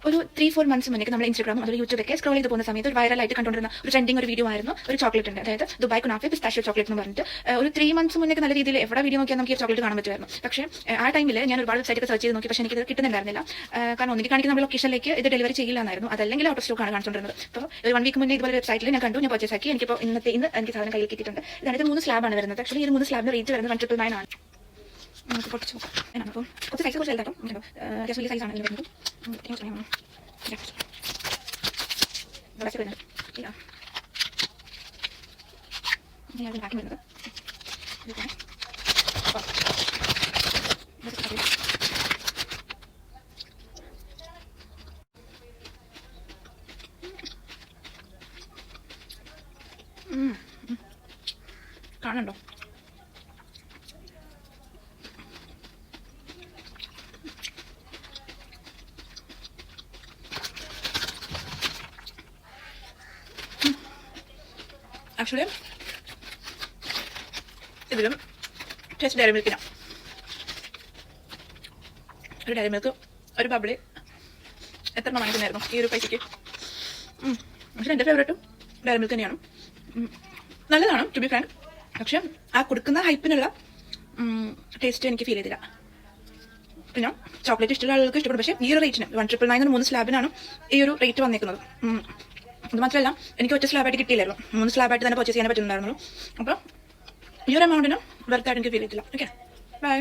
ഒരു 3-4 months മുന്നേ നമ്മൾ ഇൻസ്റ്റാഗ്രാമും അതുപോലെ യൂട്യൂബൊക്കെ സ്ക്രോൾ ചെയ്ത് പോകുന്ന സമയത്ത് ഒരു വൈറലായിട്ട് കണ്ടുകൊണ്ടിരുന്ന ഒരു ട്രെൻഡിങ് ഒരു വീഡിയോ ആയിരുന്നു. ഒരു ചോക്ലേറ്റ് ഉണ്ട്, അതായത് ദുബായ് കുനാഫ പിസ്താഷ്യോ ചോക്ലേറ്റ് എന്ന് പറഞ്ഞിട്ട് ഒരു 3 months മുന്നേ നല്ല രീതിയിൽ എവിടെ വീഡിയോ നോക്കിയാൽ നമുക്ക് ഈ ചോക്ലേറ്റ് കാണാൻ പറ്റുമായിരുന്നു. പക്ഷേ ആ ടൈമിൽ ഞാൻ ഒരുപാട് വെബ്സൈറ്റ് സെർച്ച് ചെയ്ത് നോക്കി, പക്ഷേ എനിക്കിത് കിട്ടുന്നുണ്ടായിരുന്നില്ല. കാരണം ഒന്നിക്ക് കാണിക്കുന്ന നമ്മുടെ ലൊക്കേഷനിലേക്ക് ഇത് ഡെലിവറി ചെയ്യില്ല എന്നായിരുന്നു, അതല്ലെങ്കിൽ ഔട്ട് ഓഫ് സ്റ്റോക്ക് ആണ് കാണിച്ചുകൊണ്ടിരുന്നത്. അപ്പോൾ ഒരു 1 week മുന്നേ ഇതുപോലെ വെബ്സൈറ്റിൽ ഞാൻ കണ്ടു, ഞാൻ പർച്ചേസ് ആക്കി. എനിക്കിപ്പോൾ ഇന്ന് എനിക്ക് സാധനം കയ്യിൽ കിട്ടിയിട്ടുണ്ട്. ഇതാണ് 3 സ്ലാബാണ് വരുന്നത്. ആക്ച്വലി ഈ 3 സ്ലാബിന് റേറ്റ് വരുന്നത് 199 ആണ്. നമുക്ക് പൊട്ടിച്ച് നോക്കാം. അപ്പോൾ കുറച്ച് സൈസ് കുറച്ച് വലുതാട്ടോ, അത്യാവശ്യം വലിയ സൈസാണ് വരുന്നത്. കാണണ്ടോ? ആക്ച്വലി ഇതിലും ടേസ്റ്റ് ഡയറി മിൽക്കിനാണ്. ഒരു ഡയറി മിൽക്ക് ഒരു ബബിളി എത്ര വാങ്ങിക്കുന്നായിരുന്നു ഈ ഒരു പൈസയ്ക്ക്? പക്ഷെ എൻ്റെ ഫേവറേറ്റും ഡയറി മിൽക്ക് തന്നെയാണ്. നല്ലതാണ് ടു ബി ഫ്രാങ്ക്, പക്ഷെ ആ കൊടുക്കുന്ന ഹൈപ്പിനുള്ള ടേസ്റ്റ് എനിക്ക് ഫീൽ ചെയ്തില്ല. പിന്നെ ചോക്ലേറ്റ് ഇഷ്ടമുള്ള ആളുകൾക്ക് ഇഷ്ടപ്പെടും, പക്ഷേ ഈ ഒരു റേറ്റിന് 199 3 സ്ലാബിനാണ് ഈ ഒരു റേറ്റ് വന്നേക്കുന്നത്. ഇത് മാത്രമല്ല, എനിക്ക് ഒറ്റ സ്ലാബായിട്ട് കിട്ടിയില്ലായിരുന്നു, 3 സ്ലാബായിട്ട് തന്നെ പർച്ചേസ് ചെയ്യാൻ പറ്റുന്നുണ്ടായിരുന്നുള്ളൂ. അപ്പോൾ ഈ ഒരു എമൗണ്ടിന് വെറുതായിട്ട് എനിക്ക് ഫീൽ ചെയ്തില്ല. Okay, by.